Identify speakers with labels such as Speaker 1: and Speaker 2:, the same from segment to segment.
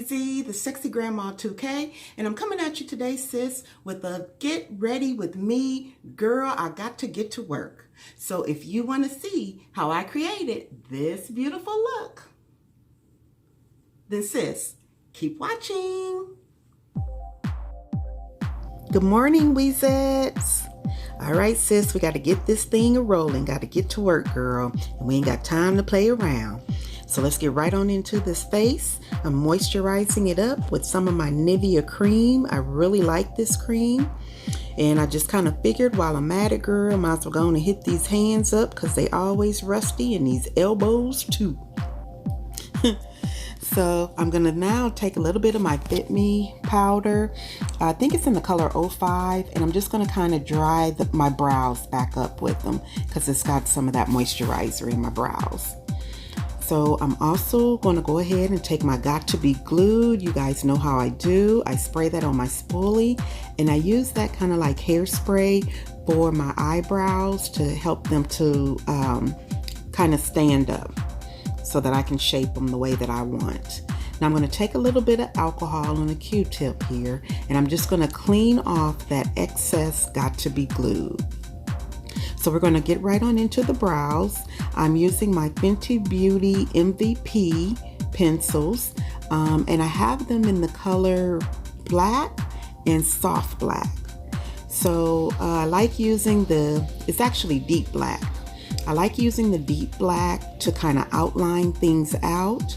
Speaker 1: Weezy, the sexy grandma 2K, and I'm coming at you today, sis, with a get ready with me. Girl, I got to get to work. So if you want to see how I created this beautiful look, then sis, keep watching. Good morning, Weezettes. All right, sis, we got to get this thing rolling. Got to get to work, girl. And we ain't got time to play around. So let's get right on into this face. I'm moisturizing it up with some of my Nivea cream. I really like this cream. And I just kind of figured while I'm at it, girl, might as well go on and hit these hands up because they always rusty, and these elbows too. So I'm going to now take a little bit of my Fit Me powder. I think it's in the color 05, and I'm just going to kind of dry my brows back up with them because it's got some of that moisturizer in my brows. So I'm also going to go ahead and take my Got To Be Glued. You guys know how I do. I spray that on my spoolie, and I use that kind of like hairspray for my eyebrows to help them to kind of stand up, so that I can shape them the way that I want. Now I'm going to take a little bit of alcohol on a Q-tip here, and I'm just going to clean off that excess Got To Be Glued. So we're going to get right on into the brows. I'm using my Fenty Beauty MVP pencils, and I have them in the color black and soft black. So I like using it's actually deep black. I like using the deep black to kind of outline things out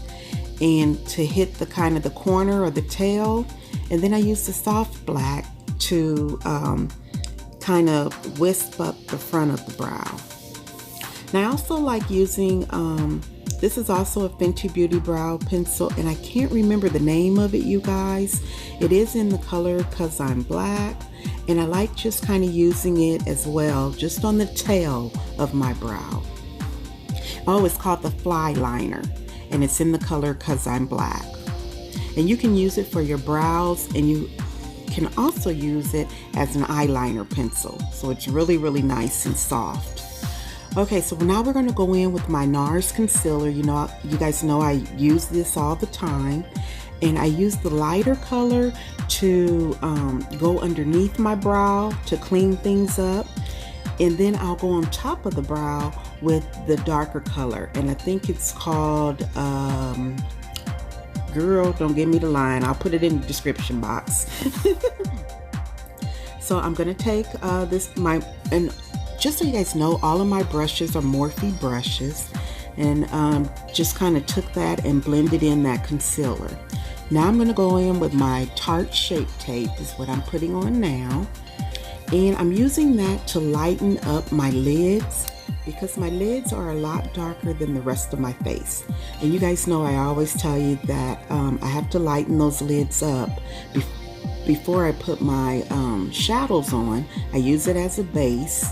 Speaker 1: and to hit the kind of the corner or the tail. And then I use the soft black to kind of wisp up the front of the brow. Now I also like using, this is also a Fenty Beauty brow pencil, and I can't remember the name of it, you guys. It is in the color Cause I'm Black. And I like just kind of using it as well, just on the tail of my brow. Oh, it's called the Fly Liner, and it's in the color Cause I'm Black. And you can use it for your brows, and you can also use it as an eyeliner pencil. So it's really, really nice and soft. Okay, so now we're going to go in with my NARS concealer. You know, you guys know I use this all the time. And I use the lighter color to go underneath my brow to clean things up. And then I'll go on top of the brow with the darker color. And I think it's called, girl, don't give me the line. I'll put it in the description box. So I'm going to take and just so you guys know, all of my brushes are Morphe brushes. And just kind of took that and blended in that concealer. Now I'm going to go in with my Tarte Shape Tape is what I'm putting on now. And I'm using that to lighten up my lids because my lids are a lot darker than the rest of my face. And you guys know I always tell you that I have to lighten those lids up before I put my shadows on. I use it as a base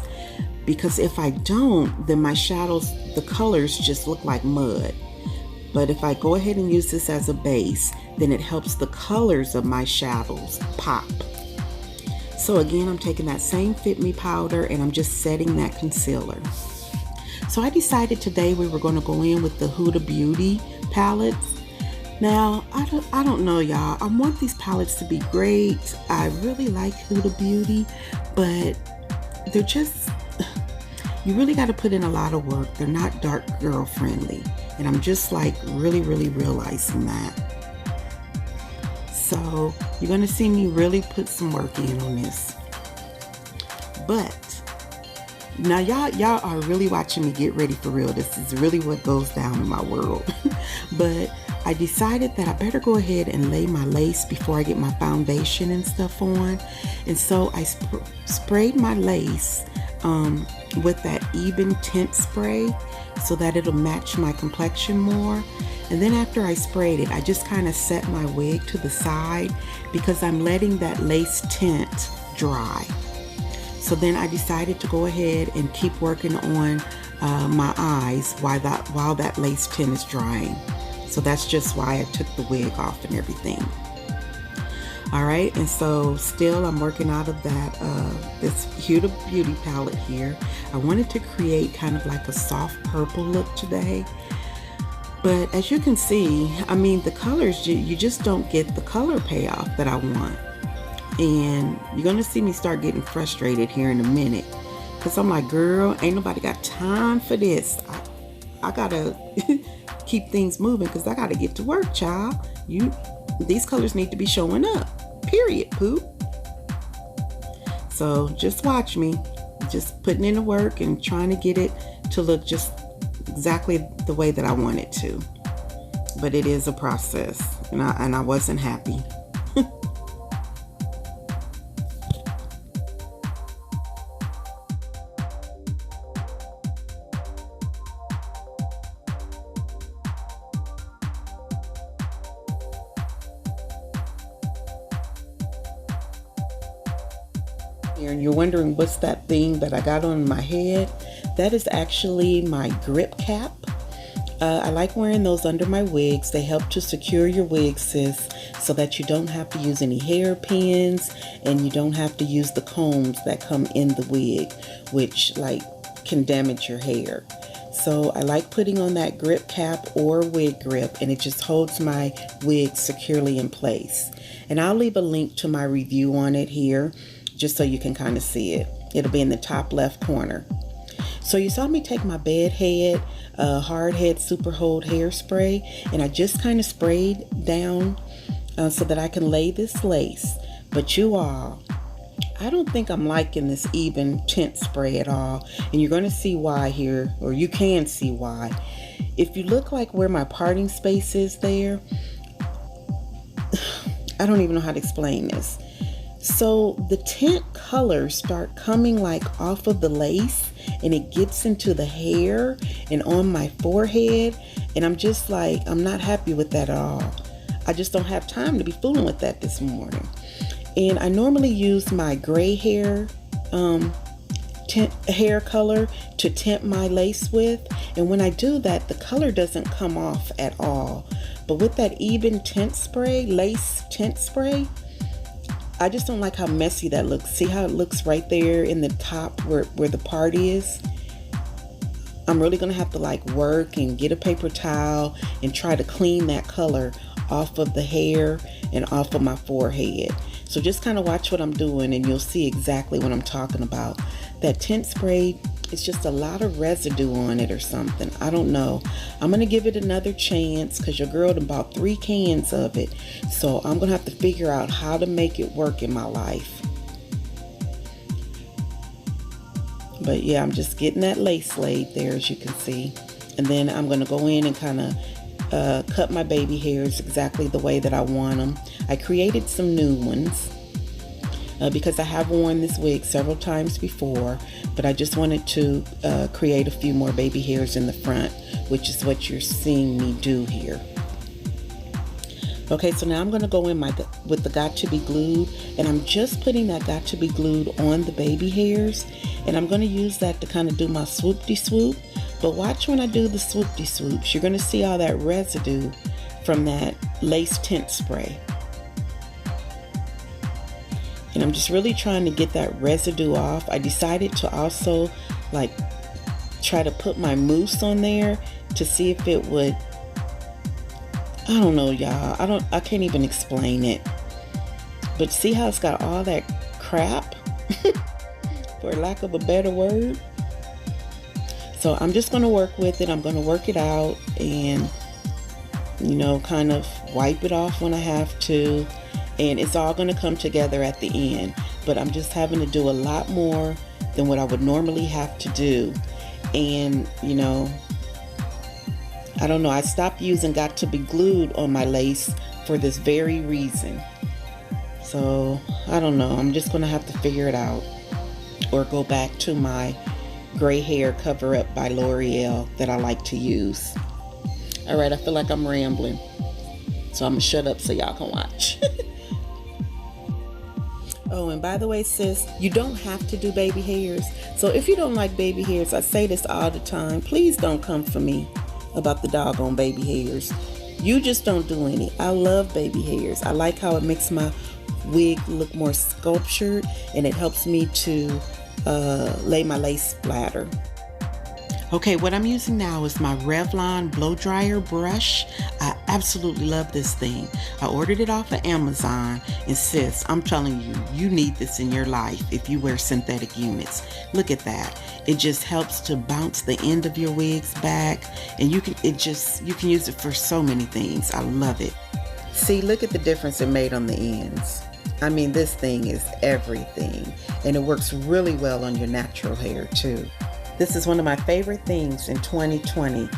Speaker 1: because if I don't, then my shadows, the colors just look like mud. But if I go ahead and use this as a base, then it helps the colors of my shadows pop. So again, I'm taking that same Fit Me powder and I'm just setting that concealer. So I decided today we were going to go in with the Huda Beauty palettes. Now, I don't know, y'all. I want these palettes to be great. I really like Huda Beauty, but they're just, you really got to put in a lot of work. They're not dark girl friendly. And I'm just like really, really realizing that. So you're going to see me really put some work in on this. But now y'all are really watching me get ready for real. This is really what goes down in my world. But I decided that I better go ahead and lay my lace before I get my foundation and stuff on. And so I sprayed my lace with that even tint spray so that it'll match my complexion more. And then after I sprayed it, I just kind of set my wig to the side because I'm letting that lace tint dry. So then I decided to go ahead and keep working on my eyes while that lace tint is drying. So that's just why I took the wig off and everything. All right, and so still I'm working out of that this Huda Beauty palette here. I wanted to create kind of like a soft purple look today, But as you can see, I mean, the colors, you just don't get the color payoff that I want. And you're gonna see me start getting frustrated here in a minute, because I'm like, girl, ain't nobody got time for this. I gotta keep things moving because I gotta get to work, child. These colors need to be showing up, period, poop. So just watch me, just putting in the work and trying to get it to look just exactly the way that I want it to. But it is a process, and I wasn't happy. And you're wondering what's that thing that I got on my head? That is actually my grip cap. I like wearing those under my wigs. They help to secure your wig, sis, so that you don't have to use any hairpins and you don't have to use the combs that come in the wig, which can damage your hair. So I like putting on that grip cap or wig grip, and it just holds my wig securely in place. And I'll leave a link to my review on it here, just so you can kind of see it. It'll be in the top left corner. So you saw me take my bed head, hard head super hold hairspray, and I just kind of sprayed down so that I can lay this lace. But you all, I don't think I'm liking this even tint spray at all. And you're gonna see why here, or you can see why. If you look like where my parting space is there, I don't even know how to explain this. So the tint colors start coming off of the lace, and it gets into the hair and on my forehead, and I'm just I'm not happy with that at all. I just don't have time to be fooling with that this morning. And I normally use my gray hair hair color to tint my lace with, and when I do that, the color doesn't come off at all. But with that even tint spray, lace tint spray, I just don't like how messy that looks. See how it looks right there in the top where the part is? I'm really gonna have to work and get a paper towel and try to clean that color off of the hair and off of my forehead. So just kind of watch what I'm doing and you'll see exactly what I'm talking about. That tint spray, it's just a lot of residue on it or something. I don't know. I'm going to give it another chance because your girl done bought 3 cans of it. So I'm going to have to figure out how to make it work in my life. But yeah, I'm just getting that lace laid there, as you can see. And then I'm going to go in and kind of cut my baby hairs exactly the way that I want them. I created some new ones. Because I have worn this wig several times before, but I just wanted to create a few more baby hairs in the front, which is what you're seeing me do here. Okay, so now I'm going to go in with the Got To Be Glued, and I'm just putting that Got To Be Glued on the baby hairs, and I'm going to use that to kind of do my swoop-de-swoop. But watch when I do the swoop-de-swoops. You're going to see all that residue from that lace tint spray. And I'm just really trying to get that residue off. I decided to also try to put my mousse on there to see if it would, I don't know, y'all. I can't even explain it. But see how it's got all that crap, for lack of a better word. So I'm just going to work with it. I'm going to work it out and, kind of wipe it off when I have to. And it's all going to come together at the end. But I'm just having to do a lot more than what I would normally have to do. And, I don't know. I stopped using Got To Be Glued on my lace for this very reason. So, I don't know. I'm just going to have to figure it out. Or go back to my gray hair cover up by L'Oreal that I like to use. All right. I feel like I'm rambling. So I'm going to shut up so y'all can watch. Oh, and by the way, sis, you don't have to do baby hairs. So if you don't like baby hairs, I say this all the time, please don't come for me about the doggone baby hairs. You just don't do any. I love baby hairs. I like how it makes my wig look more sculptured, and it helps me to lay my lace flatter. Okay, what I'm using now is my Revlon blow dryer brush. I absolutely love this thing. I ordered it off of Amazon, and sis, I'm telling you, you need this in your life if you wear synthetic units. Look at that. It just helps to bounce the end of your wigs back, and you can use it for so many things. I love it. See, look at the difference it made on the ends. I mean, this thing is everything, and it works really well on your natural hair too. This is one of my favorite things in 2020.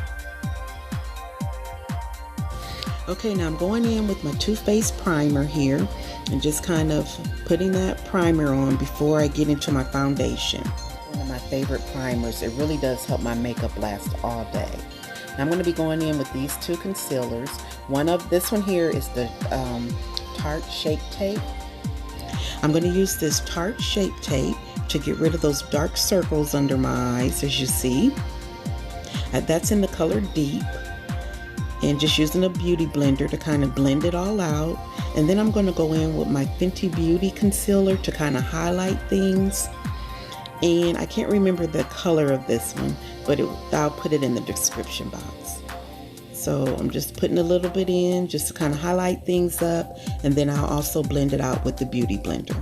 Speaker 1: Okay, now I'm going in with my Too Faced primer here and just kind of putting that primer on before I get into my foundation. One of my favorite primers. It really does help my makeup last all day. Now I'm going to be going in with these two concealers. This one here is the Tarte Shape Tape. I'm going to use this Tarte Shape Tape to get rid of those dark circles under my eyes, as you see. That's in the color Deep, and just using a beauty blender to kind of blend it all out. And then I'm going to go in with my Fenty Beauty concealer to kind of highlight things. And I can't remember the color of this one, but I'll put it in the description box. So I'm just putting a little bit in just to kind of highlight things up, and then I'll also blend it out with the beauty blender.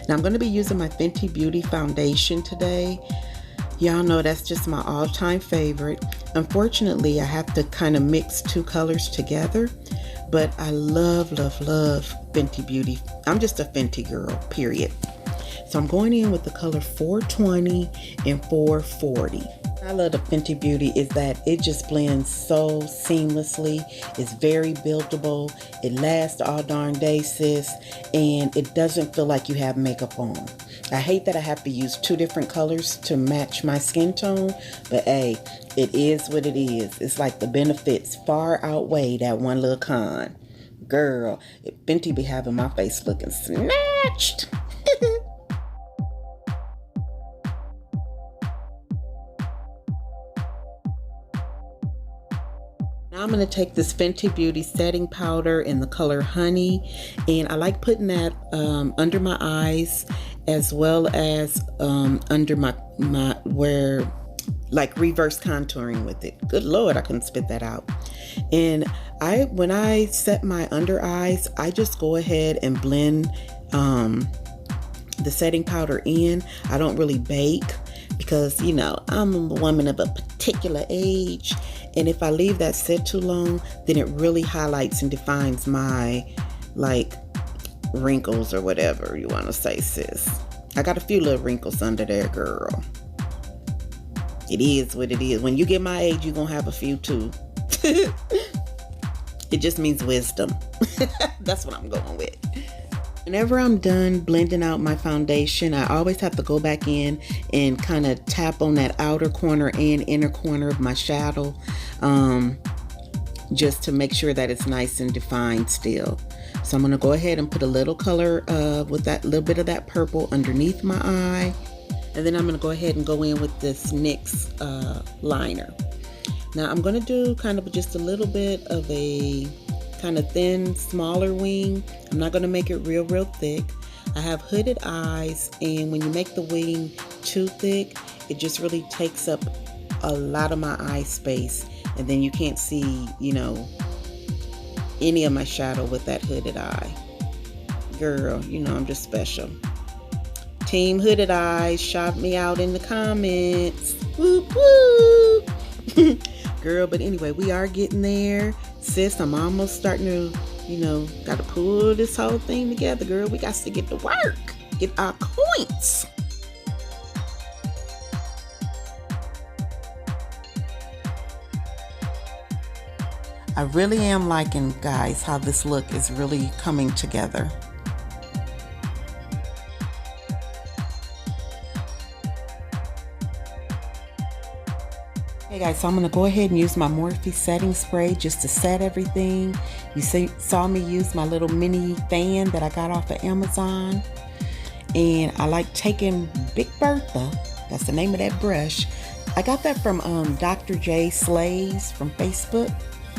Speaker 1: Now I'm going to be using my Fenty Beauty foundation today. Y'all know that's just my all-time favorite. Unfortunately, I have to kind of mix two colors together, but I love, love, love Fenty Beauty. I'm just a Fenty girl, period. So I'm going in with the color 420 and 440. I love the Fenty Beauty is that it just blends so seamlessly. It's very buildable. It lasts all darn day, sis, and it doesn't feel like you have makeup on. I hate that I have to use two different colors to match my skin tone, but hey, it is what it is. It's like the benefits far outweigh that one little con. Girl, Fenty be having my face looking snatched. Now I'm going to take this Fenty Beauty setting powder in the color Honey, and I like putting that under my eyes as well as under my where, like reverse contouring with it. Good Lord, I couldn't spit that out. And when I set my under eyes, I just go ahead and blend the setting powder in. I don't really bake because, you know, I'm a woman of a particular age, and if I leave that set too long, then it really highlights and defines my, like, wrinkles or whatever you want to say, sis. I got a few little wrinkles under there, girl. It is what it is. When you get my age, you're gonna have a few too. It just means wisdom. That's what I'm going with. Whenever I'm done blending out my foundation, I always have to go back in and kind of tap on that outer corner and inner corner of my shadow, just to make sure that it's nice and defined still. So I'm going to go ahead and put a little color with that little bit of that purple underneath my eye. And then I'm going to go ahead and go in with this NYX liner. Now I'm going to do kind of just a little bit of a kind of thin, smaller wing. I'm not going to make it real thick. I have hooded eyes, and when you make the wing too thick, it just really takes up a lot of my eye space, and then you can't see, you know, any of my shadow with that hooded eye. Girl, you know I'm just special. Team Hooded Eyes, shout me out in the comments. Whoop whoop. Girl, but anyway, we are getting there. Sis, I'm almost starting to, you know, got to pull this whole thing together, girl. We got to get to work. Get our coins. I really am liking, guys, how this look is really coming together. Hey guys, so I'm going to go ahead and use my Morphe setting spray just to set everything. You saw me use my little mini fan that I got off of Amazon. And I like taking Big Bertha, that's the name of that brush. I got that from Dr. J Slays from Facebook,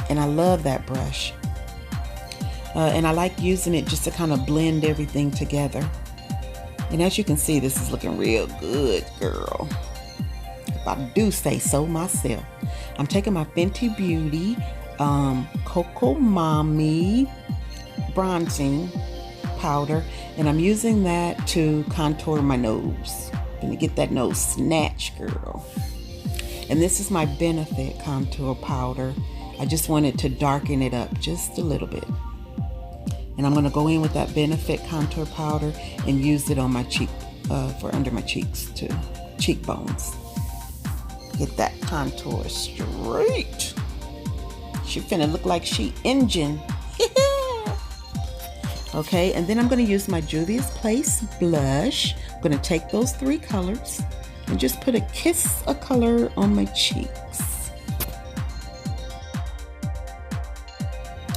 Speaker 1: and I love that brush. And I like using it just to kind of blend everything together. And as you can see, this is looking real good, girl. If I do say so myself. I'm taking my Fenty Beauty Cocoa Mommy bronzing powder, and I'm using that to contour my nose. Gonna get that nose snatched, girl. And this is my Benefit contour powder. I just wanted to darken it up just a little bit. And I'm gonna go in with that Benefit contour powder and use it on my cheek, for under my cheeks too, cheekbones. Get that contour straight. She finna look like she engine. Okay, and then I'm gonna use my Juvia's Place blush. I'm gonna take those 3 colors and just put a kiss of color on my cheeks.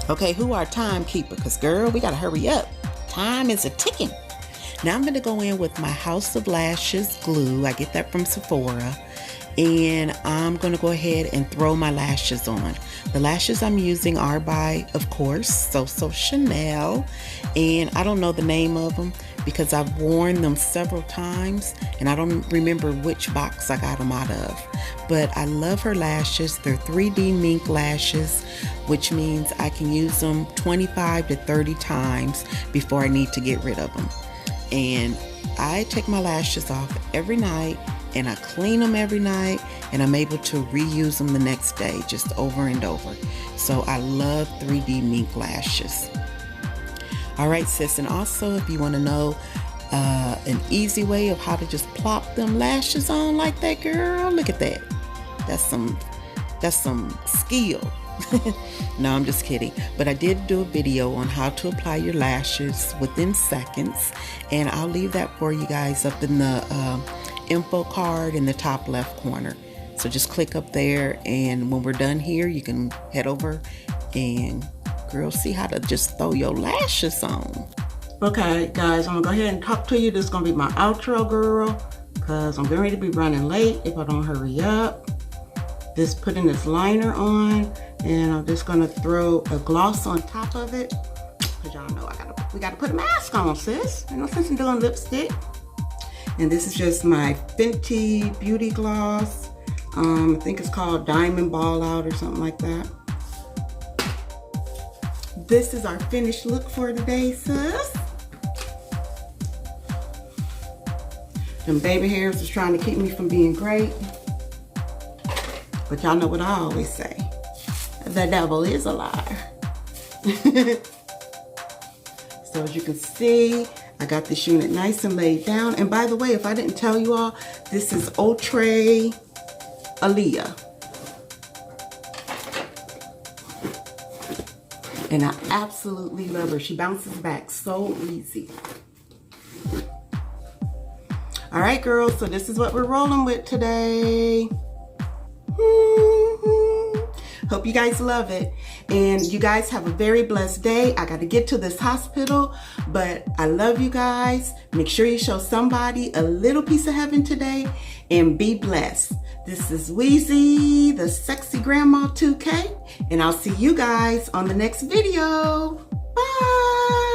Speaker 1: Okay, who our timekeeper? Because girl, we gotta hurry up. Time is a ticking. Now I'm gonna go in with my House of Lashes glue. I get that from Sephora. And I'm gonna go ahead and throw my lashes on. The lashes I'm using are by, of course, So Chanel. And I don't know the name of them because I've worn them several times and I don't remember which box I got them out of. But I love her lashes. They're 3D mink lashes, which means I can use them 25 to 30 times before I need to get rid of them. And I take my lashes off every night and I clean them every night, and I'm able to reuse them the next day just over and over. So I love 3D mink lashes. All right, sis, and also if you want to know an easy way of how to just plop them lashes on like that, girl, look at that. That's some skill. No, I'm just kidding. But I did do a video on how to apply your lashes within seconds, and I'll leave that for you guys up in the info card in the top left corner. So just click up there, and when we're done here, you can head over and girl, see how to just throw your lashes on.
Speaker 2: Okay guys, I'm gonna go ahead and talk to you. This is gonna be my outro, girl, because I'm getting ready to be running late if I don't hurry up. Just putting this liner on, and I'm just gonna throw a gloss on top of it, because y'all know we gotta put a mask on, sis. You know, since I'm doing lipstick. And this is just my Fenty Beauty Gloss. I think it's called Diamond Ball Out or something like that. This is our finished look for today, sis. Them baby hairs is trying to keep me from being great. But y'all know what I always say. The devil is a liar. So as you can see, I got this unit nice and laid down. And by the way, if I didn't tell you all, this is OUTRE ALIYAH. And I absolutely love her. She bounces back so easy. All right, girls, so this is what we're rolling with today. Hope you guys love it. And you guys have a very blessed day. I got to get to this hospital, but I love you guys. Make sure you show somebody a little piece of heaven today and be blessed. This is Weezy, the sexy grandma 2K, and I'll see you guys on the next video. Bye.